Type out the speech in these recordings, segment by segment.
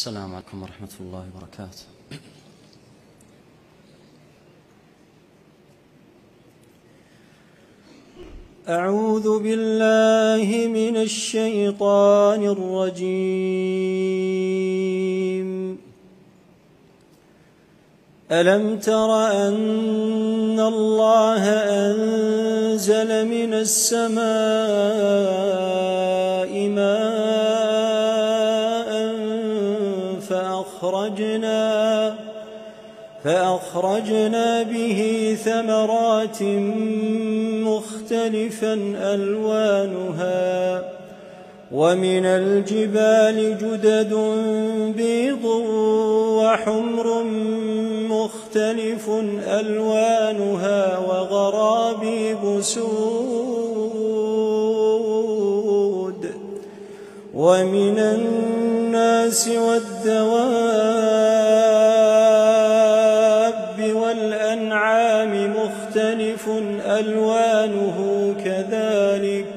السلام عليكم ورحمة الله وبركاته. أعوذ بالله من الشيطان الرجيم. ألم تر أن الله أنزل من السماء ماء فأخرجنا به ثمرات مختلفا ألوانها ومن الجبال جدد بيض وحمر مختلف ألوانها وغرابيب سود ومن الناس والدواب والأنعام مختلف ألوانه كذلك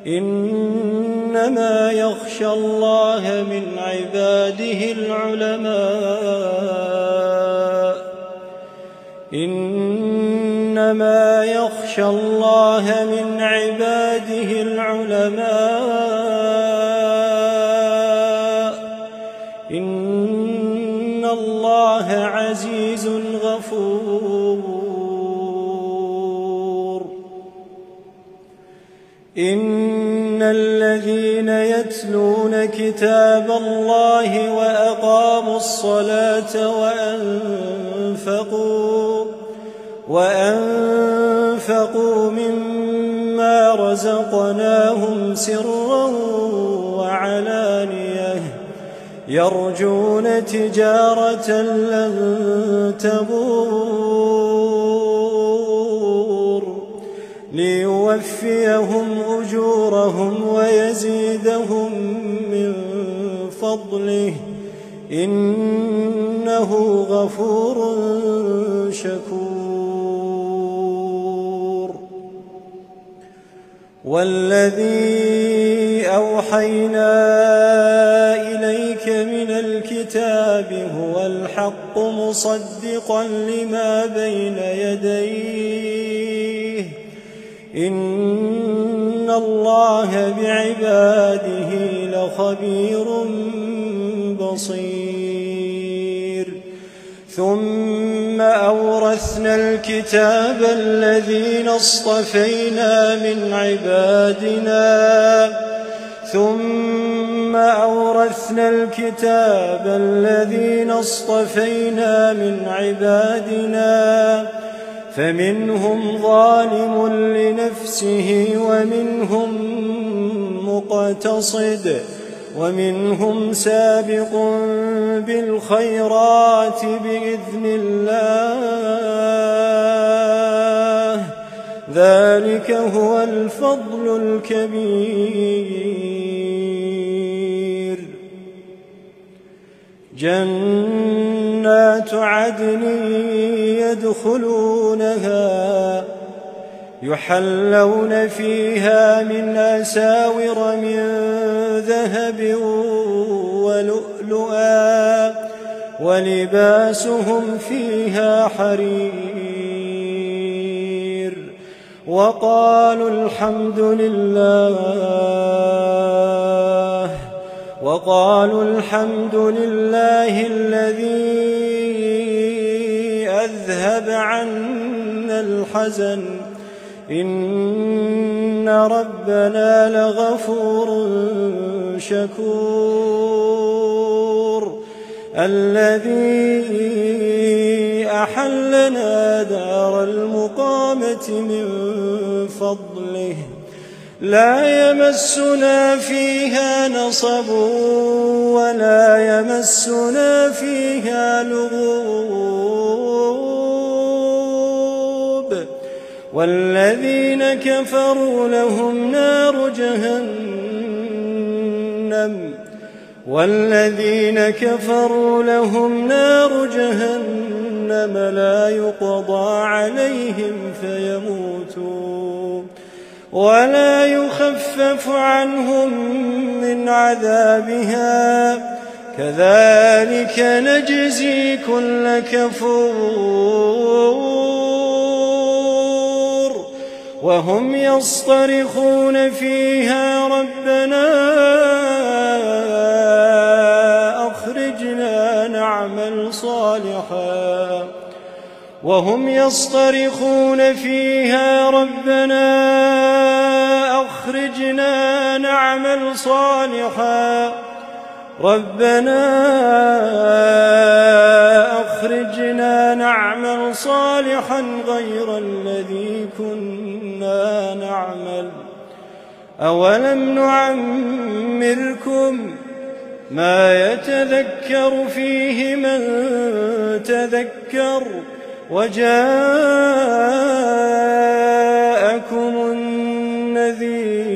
إنما يخشى الله من عباده العلماء إنما يخشى الله من عباده العلماء إن الله عزيز غفور. إن الذين يتلون كتاب الله وأقاموا الصلاة وأنفقوا مما رزقناهم سرا وعلانية يرجون تجارة لن تبور ليوفيهم أجورهم ويزيدهم من فضله إنه غفور شكور. والذي أوحينا إليك من الكتاب هو الحق مصدقا لما بين يديه إن الله بعباده لخبير بصير. ثم أورثنا الكتاب الذين اصطفينا من عبادنا فمنهم ظالم لنفسه ومنهم مقتصد ومنهم سابق بالخيرات بإذن الله ذلك هو الفضل الكبير. جنات عدن يدخلونها يحلون فيها من أساور من ذهب ولؤلؤا ولباسهم فيها حرير. وقالوا الحمد لله الذي أذهب عنا الحزن إن ربنا لغفور شكور. الذي أحلنا دار المقامة من فضله لا يمسنا فيها نصب ولا يمسنا فيها لغوب. والذين كفروا لهم نار جهنم لا يقضى عليهم فيموتوا ولا يخفف عنهم من عذابها كذلك نجزي كل كفور وهم يصطرخون فيها ربنا أخرجنا نعمل صالحا وهم يصطرخون فيها ربنا أخرجنا نعمل صالحا غير الذي كنا نعمل أولم نعمركم ما يتذكر فيه من تذكر وجاءكم النذير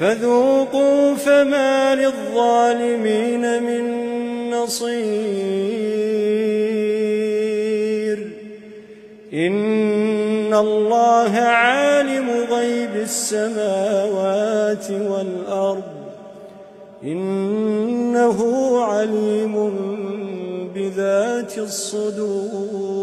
فذوقوا فما للظالمين من نصير إن الله عالم غيب السماوات والأرض إنه عليم بذات الصدور